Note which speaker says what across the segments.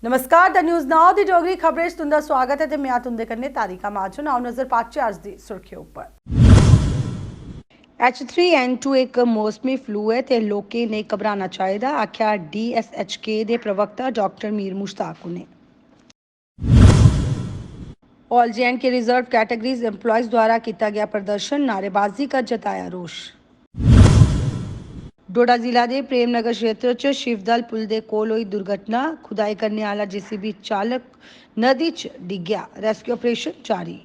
Speaker 1: नमस्कार the news now the Dogri खबरें च तुंदा स्वागत है ते मैं तुंदे कन्नै तारिका माजून आओ नजर पाचे अज्ज दी सुर्खियों उप्पर। H3N2 एक मौसमी फ्लू है ते लोकें ने घबराना चाहिदा, आख्या DSHK दे प्रवक्ता डॉक्टर मीर मुश्ताक ने। All J&K reserve categories employees द्वारा किया गया प्रदर्शन, नारेबाजी का जताया रोष। डोडा जिला के प्रेमनगर क्षेत्र च शिवदल पुल के कोल हुई दुर्घटना, खुदाई करने वाला JCB चालक नदी च डिग्गया, रेस्क्यू ऑपरेशन जारी।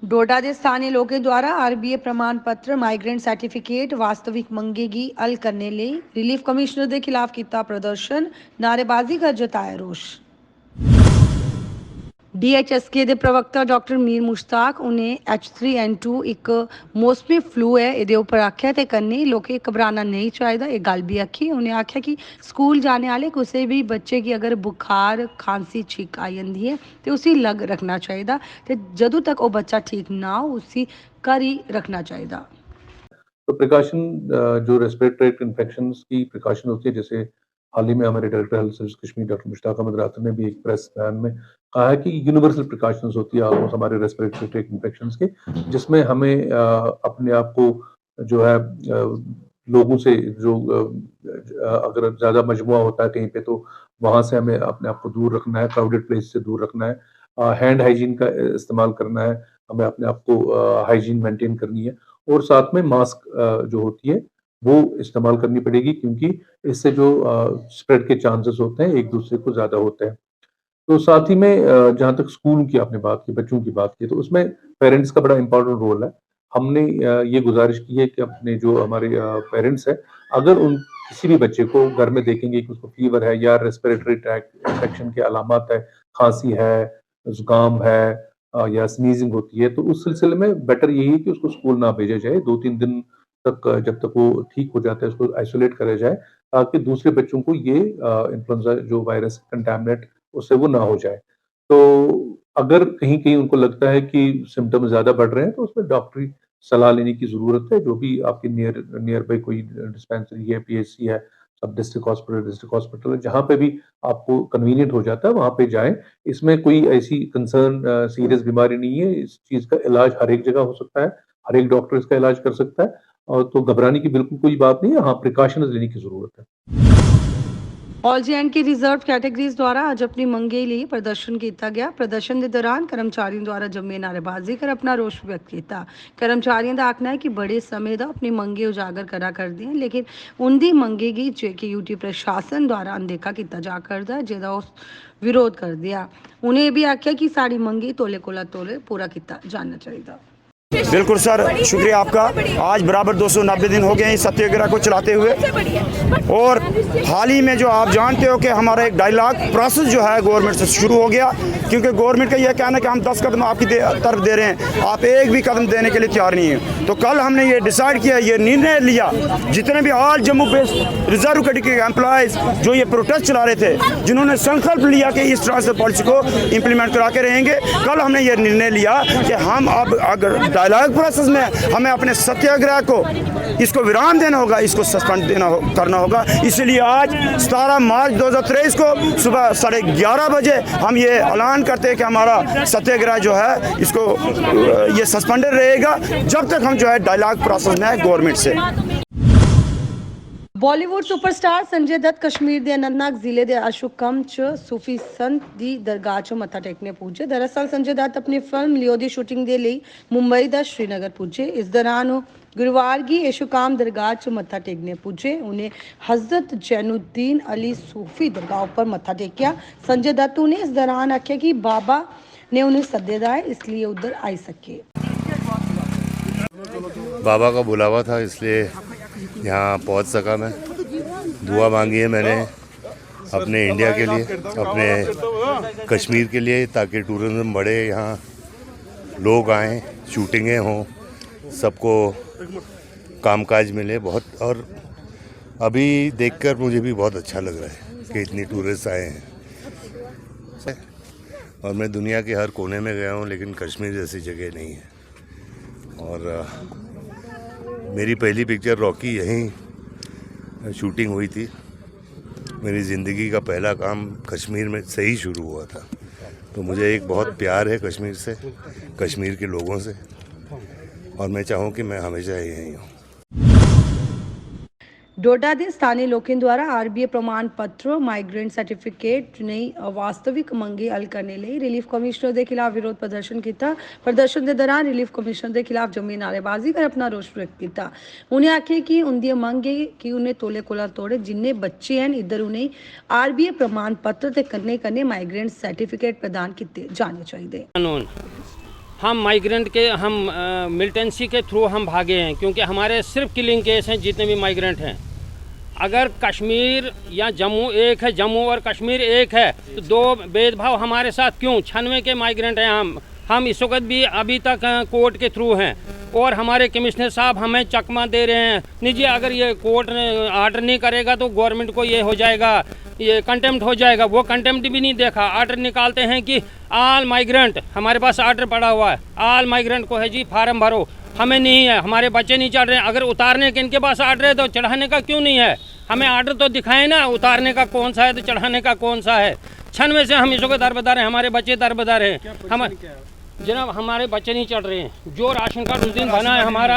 Speaker 1: डोडा के स्थानीय लोगों द्वारा RBA प्रमाण पत्र माइग्रेंट सर्टिफिकेट वास्तविक मंगे की हल करने लिए रिलीफ कमिश्नर के खिलाफ किया प्रदर्शन, नारेबाजी का जताया रोष। DHSK के प्रवक्ता डॉक्टर मीर मुश्ताक उन्हें H3N2 एक मौसमी फ्लू है ये उपर आख्या ते कन्नै लोकें घबराना नहीं चाहिए, एक गल भी आखी। उन्हें आख्या कि स्कूल जाने वाले किसी भी बच्चे की अगर बुखार खांसी छीक आई जाती है तो उसी लग रखना चाहिए, तो जदों तक वो बच्चा ठीक ना हो उसी घर ही रखना चाहिए।
Speaker 2: तो प्रिकॉशन जो रेस्पिरेटरी इन्फेक्शन की प्रिकॉशन होती है, जैसे हाल ही में हमारे director health service Kashmir doctor Mushtaq Ahmad Rather ने भी एक प्रेस बयान में कहा है कि यूनिवर्सल प्रिकॉशंस होती है ऑलमोस्ट हमारे रेस्पिरेटरी इन्फेक्शंस के, जिसमें हमें अपने आप को जो है लोगों से जो अगर ज़्यादा मजमुआ होता है कहीं पे तो वहाँ से हमें अपने आप को दूर रखना है, क्राउडेड प्लेस से दूर रखना है, हैंड हाइजीन का इस्तेमाल करना है, हमें अपने आप को हाइजीन मेंटेन करनी है और साथ में मास्क जो होती है वो इस्तेमाल करनी पड़ेगी, क्योंकि इससे जो स्प्रेड के चांसेस होते हैं एक दूसरे को ज़्यादा होते हैं। तो साथ ही में जहाँ तक स्कूल की आपने बात की, बच्चों की बात की, तो उसमें पेरेंट्स का बड़ा इम्पोर्टेंट रोल है। हमने ये गुजारिश की है कि अपने जो हमारे पेरेंट्स हैं, अगर उन किसी भी बच्चे को घर में देखेंगे कि उसको फीवर है या रेस्पिरेटरी ट्रैक्ट इन्फेक्शन के अलामत है, खांसी है, जुकाम है या स्नीजिंग होती है, तो उस सिलसिले में बेटर यही है कि उसको स्कूल ना भेजा जाए। 2-3 दिन तक जब तक वो ठीक हो जाता है उसको आइसोलेट करा जाए, ताकि दूसरे बच्चों को ये इन्फ्लुएंजा जो वायरस कंटैमिनेट उससे वो ना हो जाए। तो अगर कहीं-कहीं उनको लगता है कि सिम्पटम ज़्यादा बढ़ रहे हैं तो उसमें डॉक्टरी सलाह लेने की ज़रूरत है। जो भी आपके नियर बाय कोई डिस्पेंसरी है, PHC है, सब डिस्ट्रिक्ट हॉस्पिटल है, जहाँ पे भी आपको कन्वीनिएंट हो जाता है वहाँ पे जाएँ। इसमें कोई ऐसी कंसर्न सीरियस बीमारी नहीं है। इस चीज़ का इलाज हर एक जगह हो सकता है, हर एक डॉक्टर इसका इलाज कर सकता है और तो घबराने की बिल्कुल कोई बात नहीं है। हाँ, प्रिकॉशंस लेने की ज़रूरत है।
Speaker 1: ऑल J&K रिजर्व कैटेगरीज द्वारा अज अपनी मंगे लिए प्रदर्शन किया गया। प्रदर्शन के दौरान कर्मचारियों द्वारा जम्मे नारेबाजी कर अपना रोष व्यक्त किया। कर्मचारियों का आखना है कि बड़े समय का अपनी मंगे उजागर करा करते हैं, लेकिन उनकी मंगे की JKUT प्रशासन द्वारा अनदेखा किया जा करता है, जिसका विरोध कर दिया। उन्हें भी आख्या कि साड़ी मंगी तोले कोला तोले पूरा किया जाना चाहिए।
Speaker 3: बिल्कुल सर, शुक्रिया आपका। आज बराबर 290 दिन हो गए हैं इस सत्याग्रह को चलाते हुए, और हाल ही में जो आप जानते हो कि हमारा एक डायलॉग प्रोसेस जो है गवर्नमेंट से शुरू हो गया, क्योंकि गवर्नमेंट का यह कहना है कि हम 10 कदम आपकी तरफ दे रहे हैं, आप एक भी कदम देने के लिए तैयार नहीं है। तो कल हमने ये डिसाइड किया, ये निर्णय लिया, जितने भी all Jammu based reserve category के एम्प्लॉयज़ जो ये प्रोटेस्ट चला रहे थे, जिन्होंने संकल्प लिया कि इस ट्रांसफर पॉलिसी को इम्प्लीमेंट करा के रहेंगे, कल हमने ये निर्णय लिया कि हम अब अगर डायलॉग प्रोसेस में हमें अपने सत्याग्रह को इसको विराम देना होगा, इसको सस्पेंड करना होगा। इसलिए आज 17 मार्च 2023 को सुबह 11:30 बजे हम ये ऐलान करते हैं कि हमारा सत्याग्रह जो है इसको ये सस्पेंडेड रहेगा जब तक हम जो है डायलॉग प्रोसेस में है गवर्नमेंट से।
Speaker 1: बॉलीवुड सुपरस्टार संजय दत्त कश्मीर के अनंतनाग जिले के अशोकम च सूफी संत की दरगाह च मत्था टेकने पुजे। दरअसल संजय दत्त अपनी फिल्म लियो की शूटिंग के लिए मुंबई का श्रीनगर पुजे। इस दौरान गुरुवार की अशोकम दरगाह च मत्था टेकने पुजे। उन्हें हजरत जैनुद्दीन अली सूफी दरगाह पर मत्था टेकिया। संजय दत्त ने इस दौरान आख्या कि बाबा ने उन्हें सद्देदा है, इसलिए उधर आई सके।
Speaker 4: बाबा का बुलावा था इसलिए यहाँ पहुँच सका। मैं दुआ मांगी है मैंने अपने इंडिया के लिए, अपने कश्मीर के लिए, ताकि टूरिज्म बढ़े, यहाँ लोग आएँ, शूटिंगें हों, सबको कामकाज मिले बहुत। और अभी देखकर मुझे भी बहुत अच्छा लग रहा है कि इतनी टूरिस्ट आए हैं। और मैं दुनिया के हर कोने में गया हूँ, लेकिन कश्मीर जैसी जगह नहीं है। और मेरी पहली पिक्चर रॉकी यहीं शूटिंग हुई थी मेरी ज़िंदगी का पहला काम कश्मीर में से ही शुरू हुआ था। तो मुझे एक बहुत प्यार है कश्मीर से, कश्मीर के लोगों से, और मैं चाहूँ कि मैं हमेशा यहीं हूँ।
Speaker 1: डोडा ਦੇ ਸਥਾਨੀ ਲੋਕਾਂ ਦੁਆਰਾ ਆਰਬੀਏ ਪ੍ਰਮਾਣ ਪੱਤਰ ਮਾਈਗ੍ਰੈਂਟ ਸਰਟੀਫਿਕੇਟ ਨਹੀਂ ਵਾਸਤਵਿਕ ਮੰਗੀ ਹੱਲ ਕਰਨ ਲਈ ਰਿਲੀਫ ਕਮਿਸ਼ਨਰ ਦੇ ਖਿਲਾਫ ਵਿਰੋਧ ਪ੍ਰਦਰਸ਼ਨ ਕੀਤਾ। ਪ੍ਰਦਰਸ਼ਨ ਦੇ ਦੌਰਾਨ ਰਿਲੀਫ ਕਮਿਸ਼ਨਰ ਦੇ ਖਿਲਾਫ ਜੰਮੀ ਨਾਅਰੇਬਾਜ਼ੀ ਕਰ ਆਪਣਾ ਰੋਸ ਵਿਅਕਤ ਕੀਤਾ। ਉਹਨੇ ਆਖਿਆ ਕਿ ਉਹਦੀ ਮੰਗ ਹੈ ਕਿ ਉਹਨੇ ਤੋਲੇ ਕੋਲਾ ਤੋੜੇ ਜਿੰਨੇ ਬੱਚੇ ਹਨ ਇੱਧਰ ਉਹਨੇ ਆਰਬੀਏ ਪ੍ਰਮਾਣ ਪੱਤਰ ਤੇ ਕੰਨੇ ਮਾਈਗ੍ਰੈਂਟ सर्टिफिकेट प्रदान किए जाने चाहिए।
Speaker 5: कानून हम माइग्रेंट के हम मिलिटेंसी के थ्रू हम भागे हैं, क्योंकि हमारे सिर्फ किलिंग केस हैं जितने भी माइग्रेंट हैं। अगर कश्मीर या जम्मू एक है, जम्मू और कश्मीर एक है, तो दो भेदभाव हमारे साथ क्यों? 96 के माइग्रेंट हैं हम इस वक्त भी अभी तक कोर्ट के थ्रू हैं, और हमारे कमिश्नर साहब हमें चकमा दे रहे हैं। नहीं जी, अगर ये कोर्ट आर्डर नहीं करेगा तो गवर्नमेंट को ये हो जाएगा, ये कंटेम्प्ट हो जाएगा। वो कंटेम्प्ट भी नहीं देखा, आर्डर निकालते हैं कि आल माइग्रेंट, हमारे पास आर्डर पड़ा हुआ है, आल माइग्रेंट को है जी फार्म भरो, हमें नहीं है, हमारे बच्चे नहीं चढ़ रहे हैं। अगर उतारने के इनके पास आर्डर है तो चढ़ाने का क्यों नहीं है? हमें आर्डर तो दिखाएं ना, उतारने का कौन सा है तो चढ़ाने का कौन सा है। 96 से हम इसको दरबदर हैं, हमारे बच्चे दरबदर हैं। हम जनाब हमारे बच्चे नहीं चढ़ रहे हैं। जो राशन कार्ड उस दिन बना है हमारा,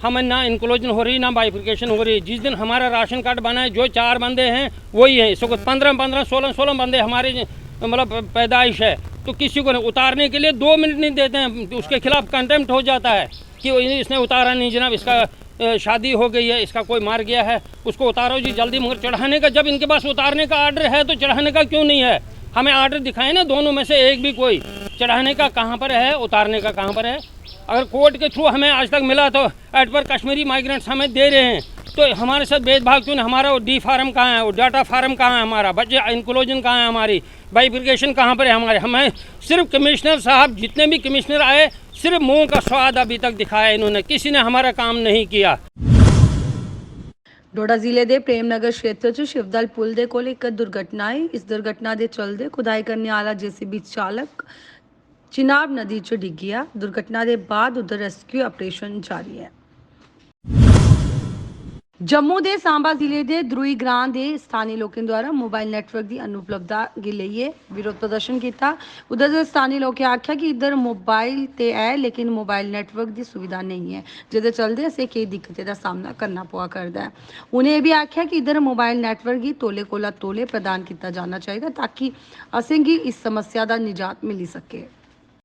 Speaker 5: हमें ना इंक्लूजन हो रही ना बाइफिकेशन हो रही। जिस दिन हमारा राशन कार्ड बना है जो 4 बंदे हैं वही हैं, इसको 15 16 बंदे हमारे मतलब पैदाइश है, तो किसी को नहीं उतारने के लिए 2 मिनट नहीं देते हैं। उसके खिलाफ कंटेम्प्ट हो जाता है कि इसने उतारा नहीं जनाब, इसका शादी हो गई है, इसका कोई मार गया है, उसको उतारो जी जल्दी। मगर चढ़ाने का जब इनके पास उतारने का आर्डर है तो चढ़ाने का क्यों नहीं है? हमें आर्डर दिखाएं ना, दोनों में से एक भी कोई। चढ़ाने का कहाँ पर है, उतारने का कहाँ पर है? अगर कोर्ट के थ्रू हमें आज तक मिला तो एट पर कश्मीरी माइग्रेंट्स हमें दे रहे हैं, तो हमारे साथ भेदभाव क्यों नहीं? हमारा वो डी फार्म कहाँ है, वो डाटा फार्म कहाँ है, हमारा बच्चे इंक्लूजन कहाँ है, हमारी बाइफिकेशन कहाँ पर है हमारे? हमें सिर्फ कमिश्नर साहब, जितने भी कमिश्नर आए, सिर्फ मुंह का स्वाद अभी तक दिखाया इन्होंने, किसी ने हमारा काम नहीं किया।
Speaker 1: डोडा जिले के प्रेमनगर क्षेत्र च शिवदल पुल के कोल एक दुर्घटना है। इस दुर्घटना के चलते खुदाई करने वाला जेसीबी चालक चिनाब नदी च डिग गया। दुर्घटना के बाद उधर रेस्क्यू ऑपरेशन जारी है। जम्मू के सांबा जिले के द्रुई ग्रां के स्थानीय लोगों द्वारा मोबाइल नैटवर्क की अनुपलब्धता के लिए विरोध प्रदर्शन किया। उधर के स्थानीय लोगों आख्या कि इधर मोबाइल तो है लेकिन मोबाइल नैटवर्क की सुविधा नहीं है, जिसके चलते असें कई दिक्कतें का सामना करना पवा करता है। उन्हें भी आख्या कि इधर मोबाइल नैटवर्क ही तोले कोला तोले प्रदान किया जाना चाहिए ताकि असें गी इस समस्या का निजात मिली सके।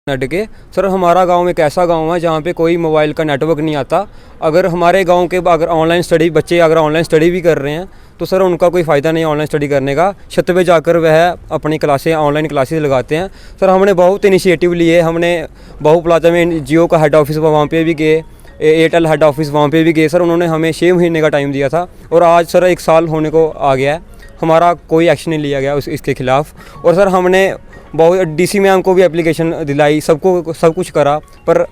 Speaker 6: के सर, हमारा गांव एक ऐसा गांव है जहां पे कोई मोबाइल का नेटवर्क नहीं आता। अगर हमारे गांव के अगर ऑनलाइन स्टडी बच्चे अगर ऑनलाइन स्टडी भी कर रहे हैं तो सर उनका कोई फ़ायदा नहीं है ऑनलाइन स्टडी करने का। छत पे जाकर वह अपनी क्लासें ऑनलाइन क्लासेस लगाते हैं। सर हमने बहुत इनिशिएटिव लिए, हमने बहु प्लाजा में जियो का हेड ऑफिस वहाँ पे भी गए, एयरटेल हेड ऑफिस वहाँ पे भी गए। सर उन्होंने हमें 6 महीने का टाइम दिया था और आज सर 1 साल होने को आ गया है, हमारा कोई एक्शन नहीं लिया गया इसके खिलाफ़। और सर हमने बहुत डीसी मैम को भी एप्लीकेशन दिलाई, सबको सब कुछ करा, पर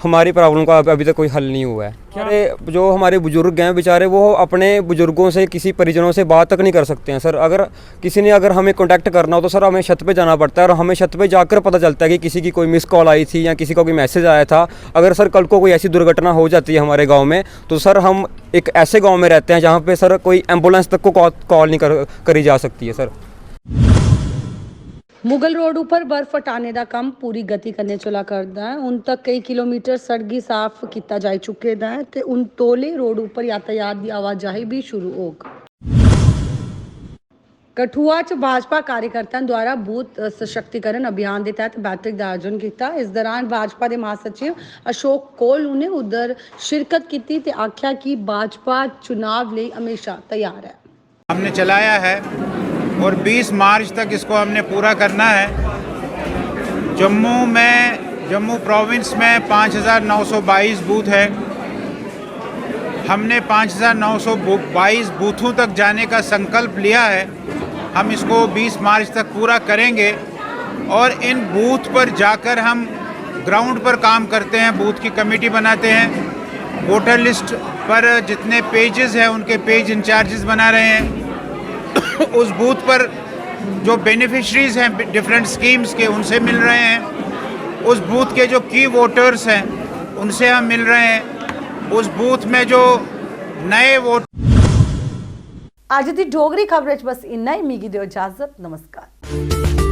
Speaker 6: हमारी प्रॉब्लम का अभी तक कोई हल नहीं हुआ है। अरे जो हमारे बुजुर्ग हैं बेचारे, वो अपने बुजुर्गों से किसी परिजनों से बात तक नहीं कर सकते हैं। सर अगर किसी ने अगर हमें कांटेक्ट करना हो तो सर हमें छत पे जाना पड़ता है, और हमें छत पे जाकर पता चलता है कि किसी की कोई मिस कॉल आई थी या किसी का कोई मैसेज आया था। अगर सर कल को कोई ऐसी दुर्घटना हो जाती है हमारे गाँव में, तो सर हम एक ऐसे गाँव में रहते हैं जहाँ पर सर कोई एम्बुलेंस तक को कॉल नहीं करी जा सकती है। सर
Speaker 1: मुगल रोड ऊपर बर्फ हटाने का काम पूरी गति करने चला करता है। उन तक कई किलोमीटर सड़क साफ किया जा चुके है ते उन तोले रोड ऊपर यातायात की आवाजाही भी शुरू हो गई। कठुआ च भाजपा कार्यकर्ताओं द्वारा बूथ सशक्तिकरण अभियान के तहत बैठक का आयोजन किया। इस दौरान भाजपा के महासचिव अशोक कोल ने उधर शिरकत की ते आख्या कि भाजपा चुनाव लिए हमेशा तैयार है।
Speaker 7: हमने चलाया है और 20 मार्च तक इसको हमने पूरा करना है। जम्मू प्रोविंस में 5922 बूथ है। हमने 5922 बूथों तक जाने का संकल्प लिया है। हम इसको 20 मार्च तक पूरा करेंगे और इन बूथ पर जाकर हम ग्राउंड पर काम करते हैं, बूथ की कमेटी बनाते हैं, वोटर लिस्ट पर जितने पेजेस हैं उनके पेज इंचार्जेस बना रहे हैं। उस बूथ पर जो बेनिफिशरीज हैं डिफरेंट स्कीम्स के, उनसे मिल रहे हैं। उस बूथ के जो की वोटर्स हैं उनसे हम मिल रहे हैं। उस बूथ में जो नए वोट
Speaker 1: अज्ज दी डोगरी खबरें च बस इन्ना ही। मिगी दियो इजाजत, नमस्कार।